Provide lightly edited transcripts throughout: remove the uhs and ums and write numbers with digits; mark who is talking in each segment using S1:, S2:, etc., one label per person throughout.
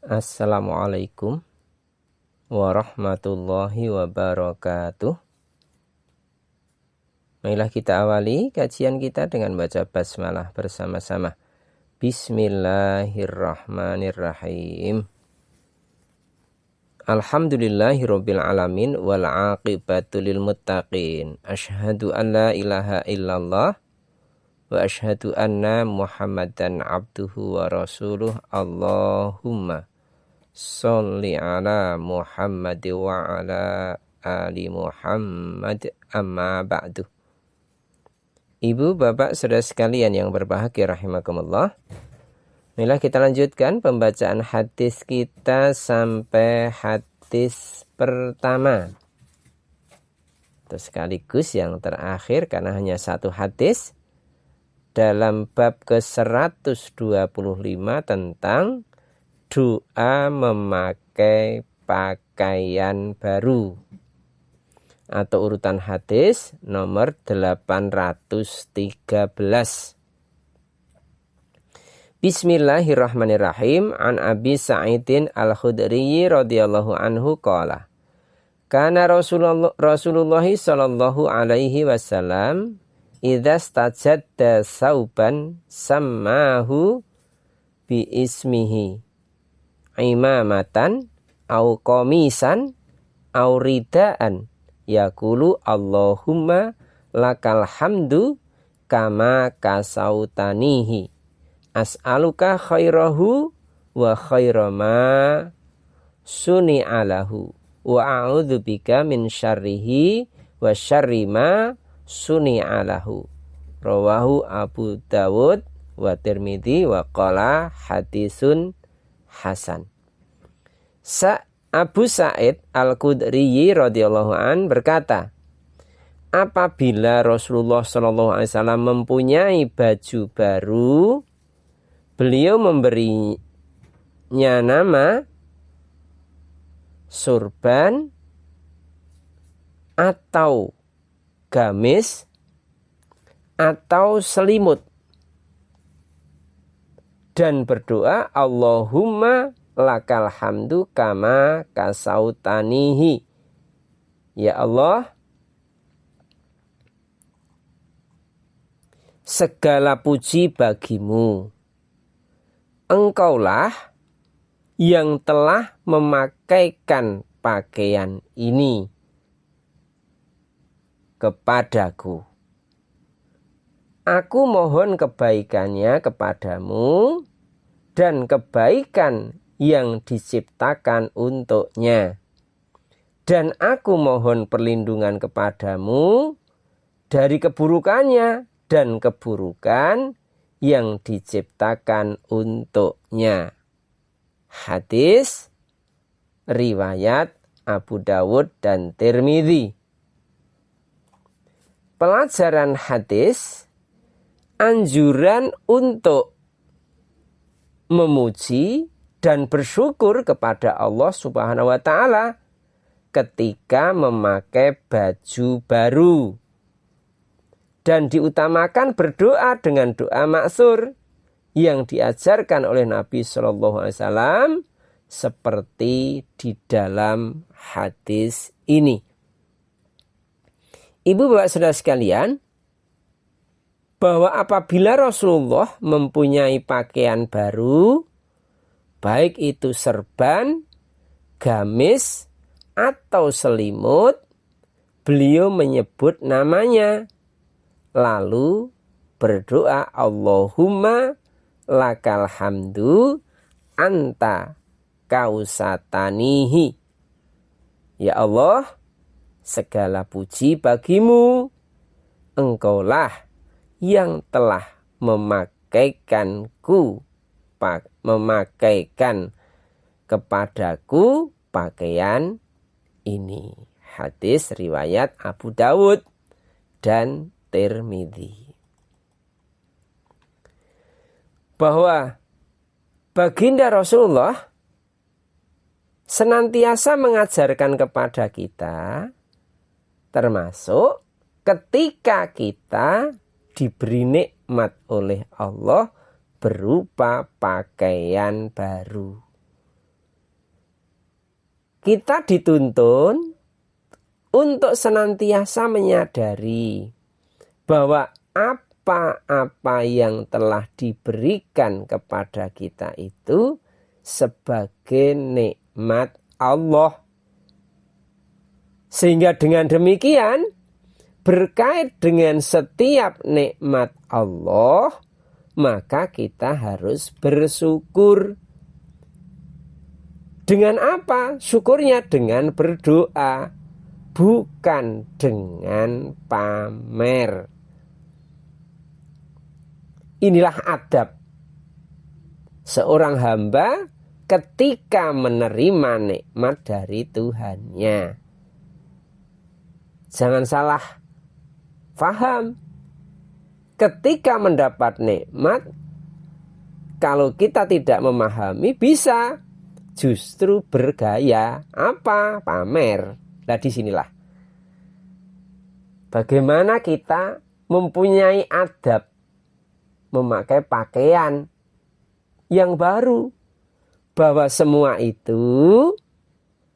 S1: Assalamualaikum warahmatullahi wabarakatuh. Marilah kita awali kajian kita dengan baca basmalah bersama-sama. Bismillahirrahmanirrahim. Alhamdulillahirabbil alamin wal aqibatu lil muttaqin. Asyhadu an la ilaha illallah wa asyhadu anna Muhammadan abduhu wa rasuluh. Allahumma sholli ala Muhammad wa ala ali Muhammad, amma ba'du. Ibu, bapak, saudara sekalian yang berbahagia rahimakumullah. Marilah kita lanjutkan pembacaan hadis kita sampai hadis pertama. Terus sekaligus yang terakhir karena hanya satu hadis dalam bab ke-125 tentang doa memakai pakaian baru, atau urutan hadis nomor 813. Bismillahirrahmanirrahim. An Abi Sa'idin Al-Khudri radhiyallahu anhu qala kana Rasulullah sallallahu alaihi wasallam idza stajadda sauban sammahu bi ismihi imamatan au qamisan au ridaan yaqulu Allahumma lakal hamdu kama kasautanihi as'aluka khairahu wa khairama suni'alahu wa a'udzubika min syarrihi wa syarri ma suni'alahu. Rawahu Abu Dawud wa Tirmidzi wa qala hadisun hasan. Abu Sa'id Al-Khudri radhiyallahu an berkata, apabila Rasulullah sallallahu alaihi wasallam mempunyai baju baru, beliau memberinya nama surban atau gamis atau selimut, dan berdoa Allahumma lakal hamdu kama kasautanihi. Ya Allah, segala puji bagimu. Engkaulah yang telah memakaikan pakaian ini kepadaku. Aku mohon kebaikannya kepadamu dan kebaikan yang diciptakan untuknya. Dan aku mohon perlindungan kepadamu dari keburukannya dan keburukan yang diciptakan untuknya. Hadis riwayat Abu Dawud dan Tirmidzi. Pelajaran hadis, anjuran untuk memuji dan bersyukur kepada Allah Subhanahu wa taala ketika memakai baju baru, dan diutamakan berdoa dengan doa maksur yang diajarkan oleh Nabi Shallallahu Alaihi Wasallam seperti di dalam hadis ini. Ibu bapak saudara sekalian, bahwa apabila Rasulullah mempunyai pakaian baru, baik itu serban, gamis, atau selimut, beliau menyebut namanya, lalu berdoa Allahumma lakal hamdu anta kausatanihi. Ya Allah, segala puji bagimu, engkaulah yang telah memakaikan kepadaku pakaian ini. Hadis riwayat Abu Dawud dan Tirmidzi. Bahwa baginda Rasulullah senantiasa mengajarkan kepada kita, termasuk ketika kita diberi nikmat oleh Allah berupa pakaian baru. kita dituntun untuk senantiasa menyadari bahwa apa-apa yang telah diberikan kepada kita itu sebagai nikmat Allah. Sehingga dengan demikian, berkait dengan setiap nikmat Allah, maka kita harus bersyukur. Dengan apa? Syukurnya dengan berdoa, bukan dengan pamer. Inilah adab seorang hamba ketika menerima nikmat dari Tuhannya. Jangan salah faham. Ketika mendapat nikmat, kalau kita tidak memahami, bisa justru bergaya. Apa? Pamer. Nah, disinilah bagaimana kita mempunyai adab memakai pakaian yang baru, bahwa semua itu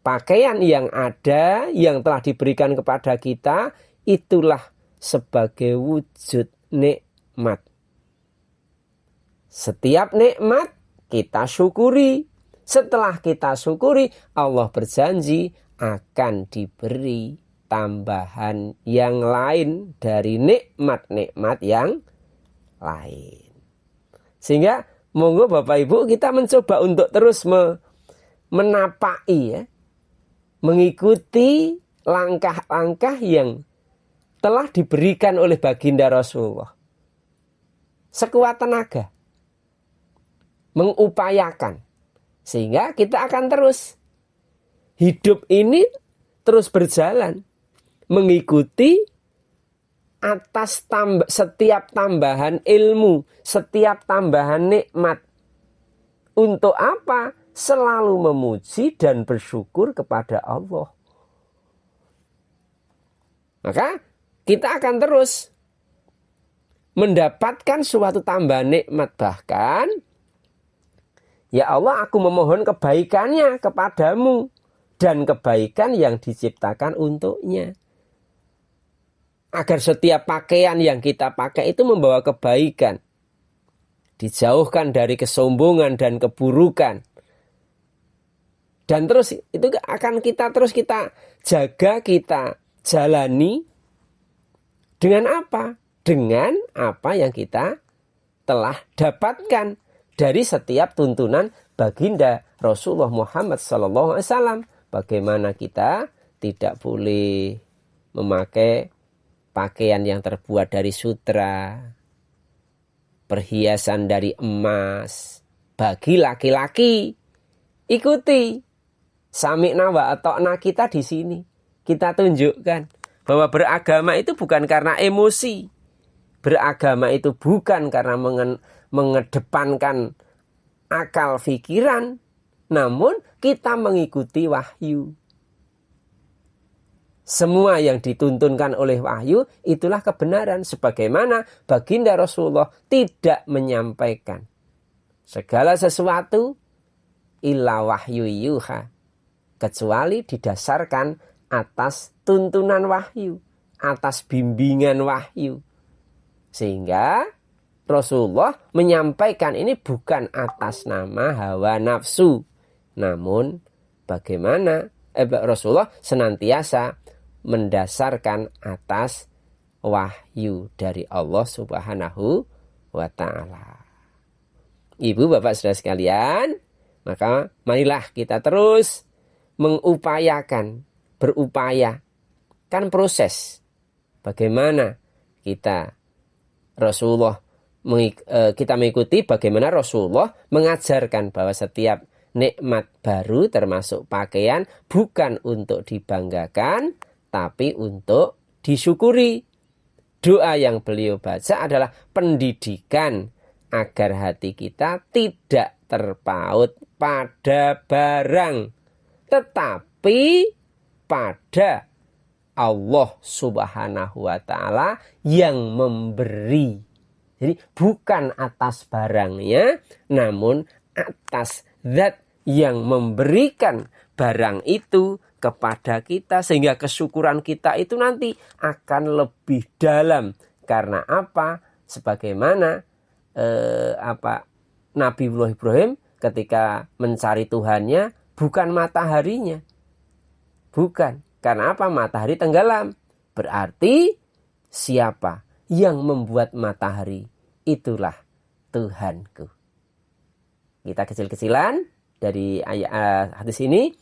S1: pakaian yang ada, yang telah diberikan kepada kita, itulah sebagai wujud nikmat. Setiap nikmat kita syukuri. Setelah kita syukuri, Allah berjanji akan diberi tambahan yang lain dari nikmat-nikmat yang lain. Sehingga monggo Bapak Ibu kita mencoba untuk terus menapaki ya, mengikuti langkah-langkah yang telah diberikan oleh baginda Rasulullah. Sekuat tenaga mengupayakan, sehingga kita akan terus hidup ini terus berjalan mengikuti atas setiap tambahan ilmu, setiap tambahan nikmat. Untuk apa? Selalu memuji dan bersyukur kepada Allah. Maka kita akan terus mendapatkan suatu tambahan nikmat. Bahkan, ya Allah, aku memohon kebaikannya kepadamu dan kebaikan yang diciptakan untuknya. Agar setiap pakaian yang kita pakai itu membawa kebaikan. Dijauhkan dari kesombongan dan keburukan. Dan terus itu akan kita jaga, kita jalani. Dengan apa? Dengan apa yang kita telah dapatkan dari setiap tuntunan baginda Rasulullah Muhammad SAW. Bagaimana kita tidak boleh memakai pakaian yang terbuat dari sutra, perhiasan dari emas. Bagi laki-laki, ikuti sami'na wa ata'na kita di sini. Kita tunjukkan bahwa beragama itu bukan karena emosi. Beragama itu bukan karena mengedepankan akal pikiran, namun kita mengikuti wahyu. Semua yang dituntunkan oleh wahyu itulah kebenaran. Sebagaimana baginda Rasulullah tidak menyampaikan segala sesuatu illa wahyu yuha, kecuali didasarkan atas tuntunan wahyu, atas bimbingan wahyu. Sehingga Rasulullah menyampaikan ini bukan atas nama hawa nafsu, namun bagaimana Rasulullah senantiasa mendasarkan atas wahyu dari Allah Subhanahu wa ta'ala. Ibu bapak saudara sekalian, maka marilah kita terus mengupayakan, berupaya. Kan proses bagaimana kita mengikuti bagaimana Rasulullah mengajarkan bahwa setiap nikmat baru termasuk pakaian bukan untuk dibanggakan, tapi untuk disyukuri. Doa yang beliau baca adalah pendidikan agar hati kita tidak terpaut pada barang, tetapi pada Allah Subhanahu wa ta'ala yang memberi. Jadi bukan atas barangnya, namun atas zat yang memberikan barang itu kepada kita, sehingga kesyukuran kita itu nanti akan lebih dalam. Karena apa? Sebagaimana Nabiullah Ibrahim ketika mencari Tuhannya bukan mataharinya. Bukan. Karena apa? Matahari tenggelam. Berarti siapa yang membuat matahari? Itulah Tuhanku. Kita kecil-kecilan dari ayat hadis ini.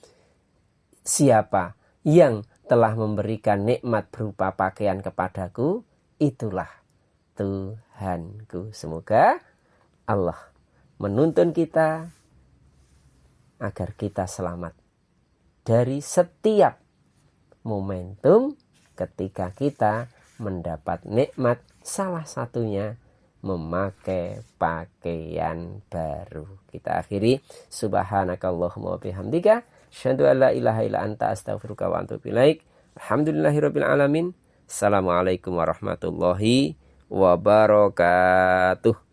S1: Siapa yang telah memberikan nikmat berupa pakaian kepadaku? Itulah Tuhanku. Semoga Allah menuntun kita agar kita selamat dari setiap momentum ketika kita mendapat nikmat, salah satunya memakai pakaian baru. Kita akhiri, subhanakallahumma wa bihamdika, asyhadu an la ilaha illa anta, astaghfiruka wa atubu ilaik. Alhamdulillahirabbil alamin. Assalamualaikum warahmatullahi wabarakatuh.